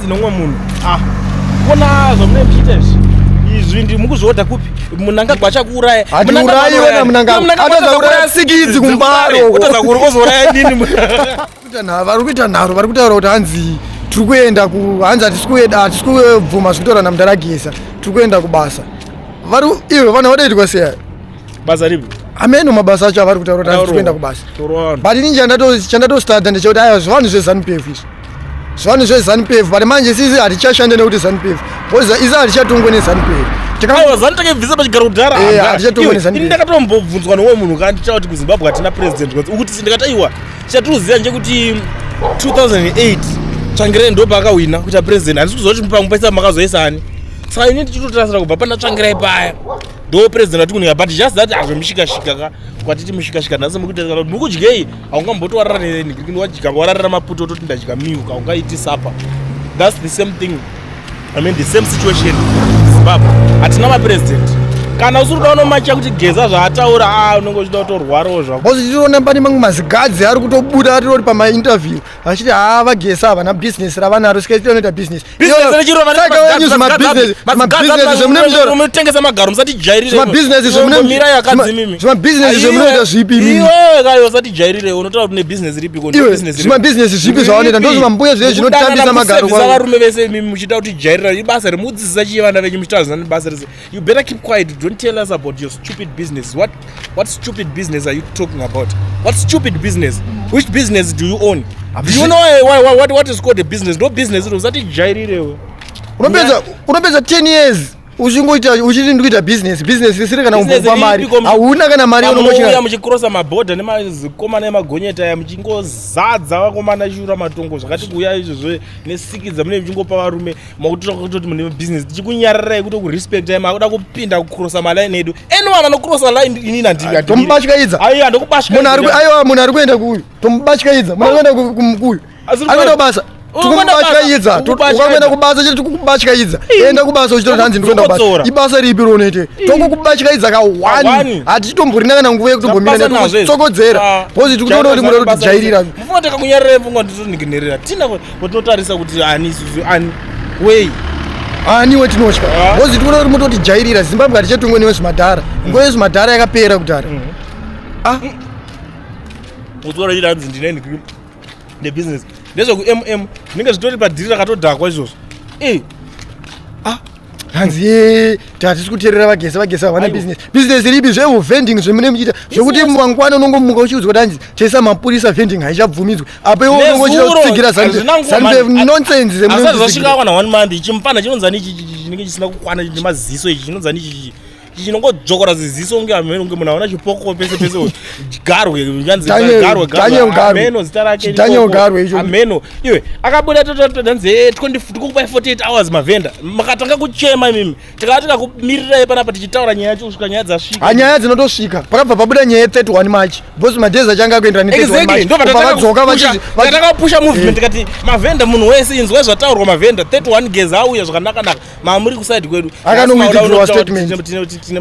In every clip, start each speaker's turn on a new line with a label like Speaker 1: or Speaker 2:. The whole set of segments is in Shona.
Speaker 1: nomwe munhu kona zvamune muchiitezvi izvi ndimukuzvoda kupi munhu angagwacha kuuraya
Speaker 2: atiuraiwena munangaatazauraya sikidzi kumbaro
Speaker 1: utazakuri kozouraya nini
Speaker 2: vari kuita nharo vari kutaura kuti hanzi tiri kuenda hanzi hatisi kubvuma zvikutora namndaragesa tiri kuenda kubasa ivo vana vadaitwa seya
Speaker 1: basa ripi
Speaker 2: ameno mabasa acho avari kutaura kuti hanzi kuenda kubasa but inini chandatostadha ndechekuti aya zvivanhu zvezanupef izvi zvivanhu zvezanupef but manje sisi hatichashanda nekuti zanupef bcause isi hatichatongwe nezanupef
Speaker 1: zantakebvisa pachigaro kudhara ndakatombobvunzwa nomwe munhu kanditaura kuti kuzimbabwe hatina president ukuti sindikataiwa chatiriziva ndechekuti 2008 tsvangirai ndo paakawina kuita president handisi kuziva kuti pamwe paisa makazoisani saka ini tichitotarasira kubva pana tsvangirai paya ndo president atikunika but just that azvomishikashika ka kwatiti mushikashika nhasi mukutaura kuti mukudyei haungambotowarara newadya wararira maputo ototi ndadya miuka haungaiti sapa that's the same thing I mean the same situation Zimbabwe hatina mapresident kana usiri kuda unomacha kuti geza zvaataura unenge uchida kutorwarawo zvako
Speaker 2: bcause tiriona pane mamwe mazigadzi ari kutobuda atirori pamainterview achiti vagesa havana bhizinesi ravanaro sikaitinoita bhizinesi
Speaker 1: mutengesa magaro musatijairire
Speaker 2: zvimabhizinesi zvemunoita zvipi
Speaker 1: kayo usatijairire unotaura kuti nebhizinesi ripiko
Speaker 2: zvimabhizinesi zvipi zvavanoita ndo zvimambuya zviye zvinotambisa magaro
Speaker 1: varume vese imi muchida kuti jairira ibasa remudzidzisa chiye vana venyu muchitaura basa rese you better keep quiet. Don't tell us about your stupid business. What stupid business are you talking about? What stupid business? Which business do you own? Do you know what is called a business? No business. Usati jairire.
Speaker 2: Unopedza 10 years uchiti ndikuita business isiri kana kumbopa mari hauna kana mari
Speaker 1: unongochira muchikrosa mabhodha nemazikomana emagonyeta ya muchingozadza vakomana chiura matongo zvakati kuuya izvozvo nesikidza mune muchingopa varume makutora kutoti mune business tichikunyararai kuti kurespectai makuda kupinda kukrosa malaini edu anyone anokrosa line inini
Speaker 2: tomubatyaidza munhu ari kuenda kuuyu tomubatyaidza munhu ari kuenda kumukuyu akuenda kubasa tukumbatyaidza ukaenda kubasa chete tukukubatyaidza enda kubasa uchitoti hanzi ndikuenda kubasa ibasa ripi ronoite tokukubatyaidza ka1 hatichitomborina kana nguva yekutombomira tsokodzera bcause tikutoona kuti muda kutijairira
Speaker 1: mufuna takakunyarira pfungwa nditoninginerera tina patinotarisa kuti ani isusu ani wei
Speaker 2: aniwe tinotya bcause tikuona kuti mutotijairira zimbabwe hatichatongwe newe zvimadhara nguva yezvimadhara yakapera kudhara
Speaker 1: utsora chiti hanzi ndine business ndezvekumm zvinenge zvitori padhiri rakatodhakwa izvozvo
Speaker 2: hanzi hatisi kuteerera vagesa havana business ripi zvevending zvemune muchiita zvokuti mangwana unongomuka uchiudzwa kuti hanzi chaisa mapurisa vending haichabvumidzwe apa iwo unongochida kutsigira nonsense
Speaker 1: zvasvika wana 1 month ichimupana chinonzani ichi chinenge chisina kukwana nemaziso ichi chinonzani ichi chinongodzokora ziziso unge ameno unge munhu aona chipoko pese garwe zita rake ameno iwe akabuda totanze tikukupai 48 hours mavhenda makatanga kuchema imimi tikava tikakumirirai panapa tichitaura nyaya yacho kusvika nyaya dzasvika
Speaker 2: nyaya dzinotosvika pakabva pabuda nyaya 31 machi bcause madhezi achanga akuendera
Speaker 1: ne31takapusha movement tikati mavhenda munhu wese inzwai zvataurwa mavhenda 31 geza auya zvakanaka mamuri kusaidi kwedu
Speaker 2: akanomwitirwa statement
Speaker 1: tine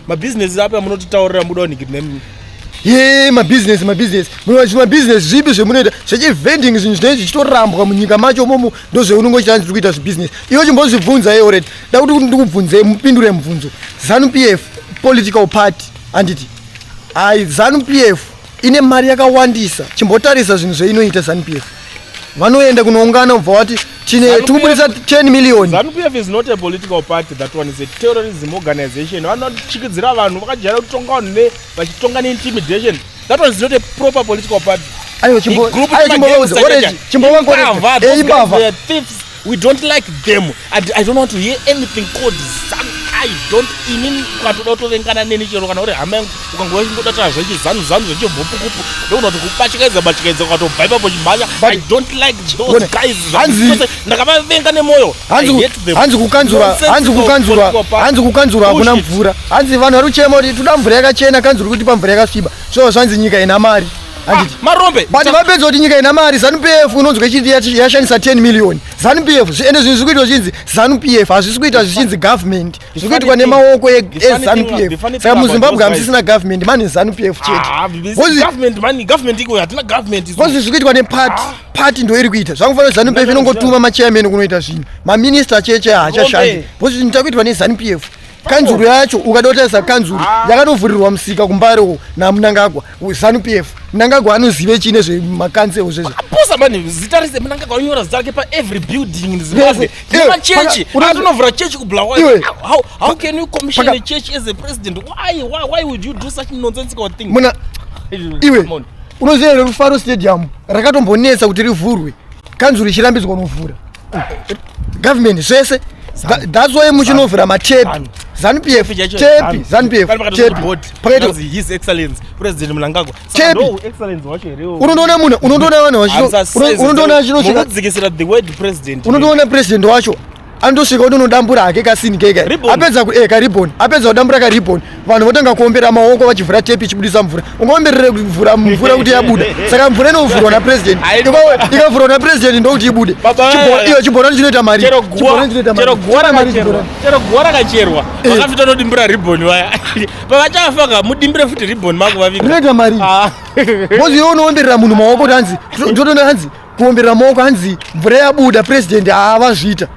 Speaker 1: mabusiness apa munototaurira muda kuningirine
Speaker 2: mabusiness mabusiness zvipi zvemunoita zvechivending zvinhu zvinenge zvichitorambwa munyika macho momo ndo zveunongochita tiri kuita zvibusiness iwe chimbozvibvunza already da kuti ndikubvunze mupindure mubvunzo ZANU-PF political party anditi ZANU-PF ine mari yakawandisa chimbotarisa zvinhu zveinoita ZANU-PF vanoenda kunoungana ubva wati tikubudisa 10 million.
Speaker 1: ZANU-PF is not a political party, that one is a terrorism organization. Vanochikidzira vanhu vakajara kutonga vanhu vachitonga neintimidation. That one is not a proper political party. We don't like them. I don't want to hear anything called ZANU. I don't even ukatoda kutovengana neni chero kana uri hama ukangoya chingoda tazvechi ZANU zvechibhupukupu ndokuda kuti kupachikaidza ukatobva ipapo chimhanya. I don't like those guys. Ndakavavenga nemoyo.
Speaker 2: Hanzi kukanzura hakuna mvura. Hanzi vanhu vari kuchema kuti toda mvura yakachena, kanzuri kuti pamvura yakasviba. So zvanzi nyika ina mari. handiti
Speaker 1: marombe
Speaker 2: but vapedza kuti nyika ina mari ZANU-PF inonzwa ichiti yashandisa 10 million ZANU-PF ende zvinhu zviri kuitwa zvinzi ZANU-PF hazvisi kuitwa zvichinzi government zviri kuitwa nemaoko eZANU-PF saka muZimbabwe hamusisina government mani ZANU-PF
Speaker 1: chete
Speaker 2: kozi zviri kuitwa nepati ndo iri kuita zvakufanira ZANU-PF inongotuma machairman kunoita zvinhu maminista cheche haachashandi kozi zvinhu takuitwa neZANU-PF kanzuru yacho ukadotarisa kanzuru yakatovhurirwa musika kumbareko naMnangagwa ZANU-PF Mnangagwa anozive chine zvemakansel zvezvo
Speaker 1: aposa mani zita rese Mnangagwa anyora zita rake pa every building in Zimbabwe nemachechi atonovhura chechi kubulawayo how can you commission a church as a president why would you do such nonsensical thing
Speaker 2: iwe unoziva here Rufaro stadium rakatombonetsa kuti rivhurwe kanzuru ichirambidzwa kunovhura government zvese that's why muchinovhura matepi ZANU-PF tepi
Speaker 1: pakati his excellence president Mnangagwa
Speaker 2: tepi unondoona munhu unondoona
Speaker 1: chinodzikisira the word president
Speaker 2: unondoona president wacho andosvika kuti unodambura hake kasini kega apedza karibhoni apedza kudambura karibhoni vanhu votanga kuombera maoko vachivhura tepi ichibudisa mvura ungaomberere kuvhura mvura kuti yabuda saka mvura inovhurwa napresident ikavhurwa napresident ndokuti ibude iyo chibhorani chinoita mari
Speaker 1: chero guwa rakacherwa vakafita nodimbira ribhoni vaya pavachafaka mudimbire futi ribhoni mako vavika
Speaker 2: zvinoita mari bozi iwe unoomberera munhu maoko kuti hanzi ndotoona hanzi kuomberera maoko hanzi mvura yabuda president havazviita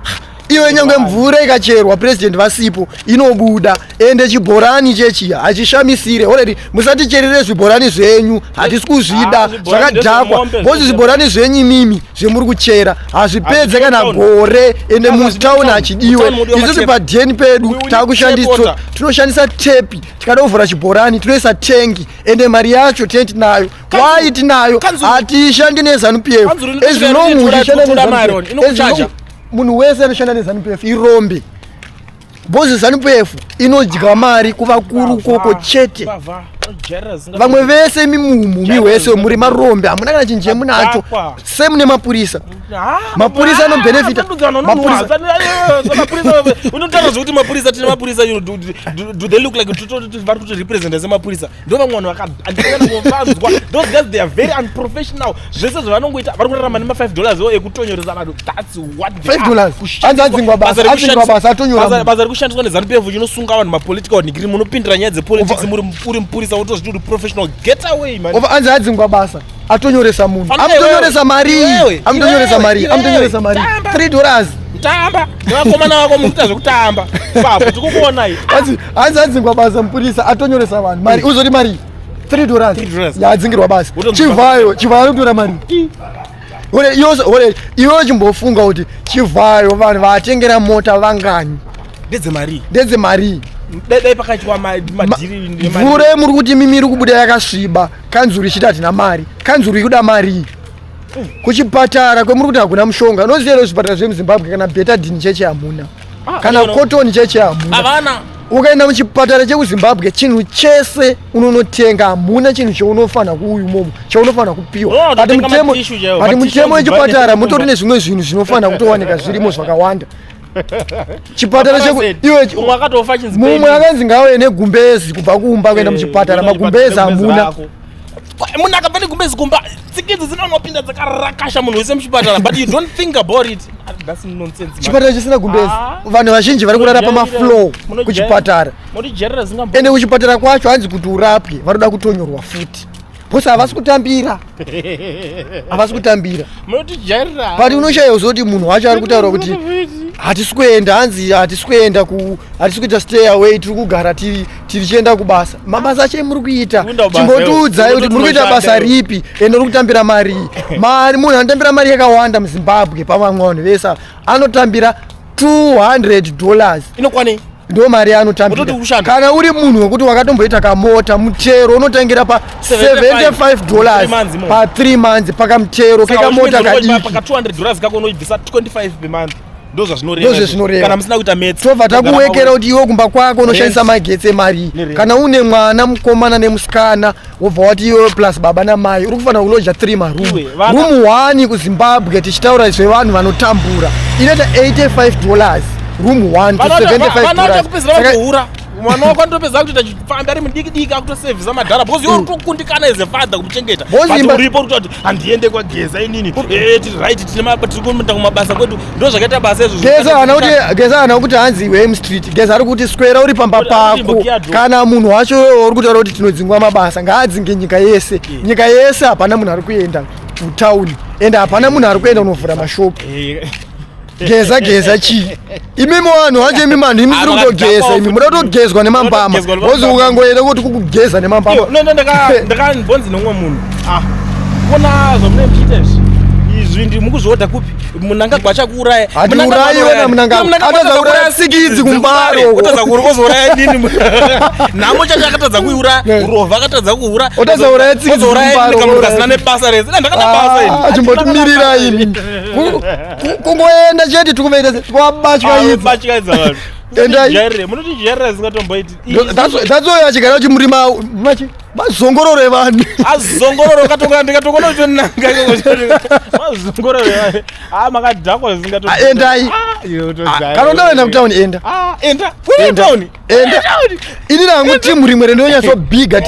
Speaker 2: iwe nyangwe mvura ikacherwa president vasipo inobuda ende chibhorani chechiya hachishamisire already musaticherere zvibhorani zvenyu hatisi kuzvida zvakadhakwa bozi zvibhorani zvenyu mimi zvemuri kuchera hazvipedze kana gore ende mutauni hachidiwe isusu padheni pedu takushandisa tinoshandisa tepi tikada kuvhura chibhorani tinoisa tengi ende mari yacho tinayo wai tinayo hatiishandi neZANU-PF ezvinomuishanda munhu wese anoshanda neZANU-PF irombe bozi ZANU-PF inodya mari kuvakuru koko chete vamwe vese mimumi wese muri marombe hamuna kana chinhu chemunacho semune mapurisa anobenefita
Speaker 1: unotaura zvokuti mapurisa tine mapurisa do they look like vari kuti representa semapurisa ndo vamwe vanhu vakaavanzwa those guys they are very unprofessional zvese zvavanongoita vari kurarama nema$5 ekutonyoresa vanhu that's what
Speaker 2: $5 hanzi adzingwa basa atonyora
Speaker 1: basa rikushandiswa neZANU-PF chinosunga vanhu mapolitical nigiri munopindira nyaya dzepolitics uri mupurisa utozviti uri professional get away man
Speaker 2: hanzi adzingwa basa atonyoresa munhu amutonyoresa mari $3
Speaker 1: tamba nevakomana vako mukuita zvekutamba papo tikukuonai
Speaker 2: hanzi adzingwa basa mupurisa atonyoresa vanhu mari uzoti mari $3 yaadzingirwa basa chivhayo kutora mari iwe chimbofunga kuti chivhayo vanhu vatengera mota vangani ndedzemari
Speaker 1: dai pakaitwa madhiri
Speaker 2: mvura yemuri kuti mimi iri kubuda yakasviba kanzuru ichiti hatina mari kanzuru ikuda mari kuchipatara kwemuri kuti hakuna mushonga unoziva zvipatara zvemuZimbabwe kana betadhini cheche hamuna kana kotoni cheche hamuna ukaenda muchipatara chekuZimbabwe chinhu chese unonotenga hamuna chinhu chaunofanira kuuyu momo chaunofanira kupiwa ati mutemo wechipatara mutori nezvimwe zvinhu zvinofanira kutowanika zvirimo zvakawanda chipatara mumwe akanzi ngauye negumbezi kubva kuumba kuenda muchipatara magumbezi hamuna
Speaker 1: munhu akabva negumbezi kumba tsikidzi dzinonopinda dzakarakasha munhu wese muchipatara but you don't think about it that's nonsense
Speaker 2: chipatara chisina gumbezi vanhu vazhinji vari kurara pamafloor kuchipatara ende kuchipatara kwacho hanzi kuti urapwe vanoda kutonyorwa futi bosi havasi kutambira but unoshaya zoti munhu wacho ari kutaura kuti hatisi kuenda hanzi hatisi kuita stay away tiri kugara tichienda kubasa mabasa acho muri kuita chimbotiudzai kuti muri kuita basa ripi ende uri kutambira mari munhu anotambira mari yakawanda muZimbabwe pamamwe vanhu vese anotambira $200
Speaker 1: inokwane
Speaker 2: ndo mari anotambira kana uri munhu wekuti wakatomboita kamota mutero unotangira pa $75 pa 3 months pakamutero kekamota kadiki
Speaker 1: paka $200 kako unoibvisa 25 per month
Speaker 2: ndozvezvinoreva
Speaker 1: kana musina kuita metsi
Speaker 2: tobva takuwekera kuti iwe kumba kwako unoshandisa magetsi emari kana une mwana mukomana nemusikana wobva wati iwe plus baba namai uri kufanira kulodya 3 marumu rumu 1 kuZimbabwe tichitaura zvevanhu vanotambura inoita $85 rumu 1 to $75
Speaker 1: mwana wako andopedza kuti tachifamba ari mudiki akutosevhisa madhara because iwe utokundikana as a father kumuchengeta uripo kuti handiende kwageza inini tiri right tiri kuenda kumabasa kwedu ndo zvakaita basa izvo
Speaker 2: geza ana kuti hanzi Wem Street geza ari kuti swera uri pamba pako kana munhu wacho uri kutaura kuti tinodzingwa mabasa ngaadzinge nyika yese hapana munhu ari kuenda kutauni ende hapana munhu ari kuenda kunovhura mashopu geza chi imimi vanhu vacho imi manhu imi siri kutogeza imi muda kutogezwa nemambama ozi ukangoenda kuti kukugeza nemambama
Speaker 1: ndakambonzi nomwe munhu kuona zvamune muchiita izvi ndi mukuzvoda kupi munhu angagwacha kuuraya
Speaker 2: hatiuraiwena munhu uraya tsikidzi kumbaro
Speaker 1: otazakuzouraya nini nhamo chacho akatadza kuiuraya urovha akatadza kuura
Speaker 2: otazauraya tsikidzi kumbaro
Speaker 1: kasina nebasa rese ndakada basa ini
Speaker 2: chimbotimirira ini kungoenda chete tikuvaita kwabatya
Speaker 1: idzi munotijere zisingatomboiti
Speaker 2: tatsoya chigara kuti murima mazongororo evanhu
Speaker 1: azongororo ndikatokona kutonanga mazongororo evanhu makadhakwa
Speaker 2: endai kana undaenda kutauni enda ini rangu timu rimwe rendonyatsobhiga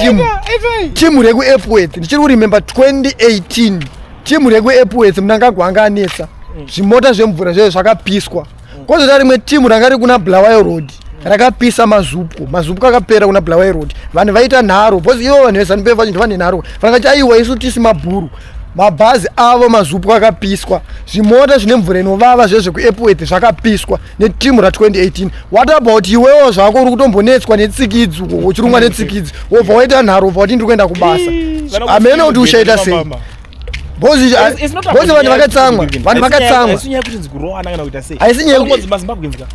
Speaker 2: timu rekuEpworth ndichiri kurimember 2018 timu rekuEpworth munangagwa anga anetsa zvimota zvemvura zvezvo zvakapiswa kozota rimwe timu ranga riri kuna Bulawayo Road rakapisa mazupu kakapera kuna Bulawayo Road vanhu vaita nharo bhozi ivo vanhu veZANU-PF vachinto vane nharo vakati aiwa isu tisi mabhuru mabhazi avo mazupu akapiswa zvimota zvine mvura inovava zvezvo kuEpworth zvakapiswa netimu ra2018 what about iwewo zvako uri kutombonetswa netsikidzi uchirumwa netsikidzi wobva waita nharo wobva wati ndiri kuenda kubasa hamene kuti uchaita sei bozi vanhu vakatsamwa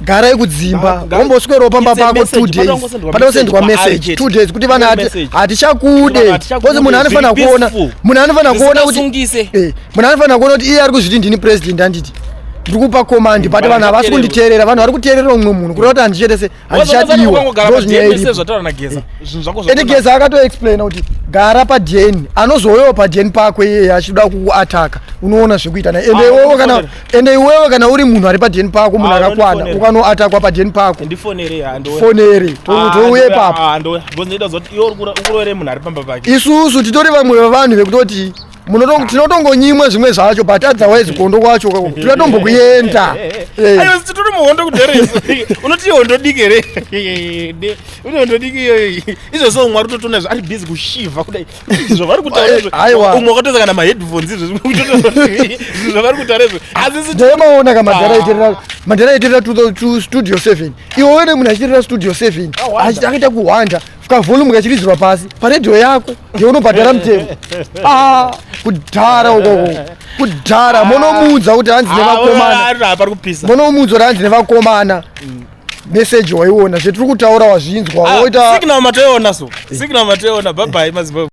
Speaker 2: garai kudzimba womboswerawo pamba pako 2 days patosendwa message 2 days kuti vanhu hatichakude bozi munhu anofanira kuona kuti iye ari kuzviti ndini president anditi ndikupa command pati vanhu havasi kunditeerera vanhu vari kuteerera umwe munhu kureva kuti handichetese handichadiwa ende Geza akatoexplaina kuti gara padheni anozouyawo padheni pako iyeye achida kukuataka unoona zvekuita naye ende iwewe kana uri munhu ari padheni pako munhu akakwana ukanoatakwa padheni pako fonere touye papo isusu titori vamwe vavanhu vekutoti tinotongonyimwa zvimwe zvacho but otherwise kondo kwacho tinotombokuenda
Speaker 1: titori muhondo kudhereso unoti hondo diki here hondo diki izvo so mwari totona zvo ari busy kushivha kudai izvo vari kutaura umwe wakatoza kana maheadphones izvo zvavari kutaura izvo asi
Speaker 2: ndemaona kamadhara aiterera studio 7 iwo wene munhu achiterera studio 7 akaita kuhwanda fika volume kachiridzirwa pasi paredhiyo yako ngeunobhadhara mutemo kudhara ukoko kudhara monomuudza kuti hanzi nevakomana meseji waiona zvetiri kutaura wazvinzwa
Speaker 1: signal matoiona bye bye mazimbabwe.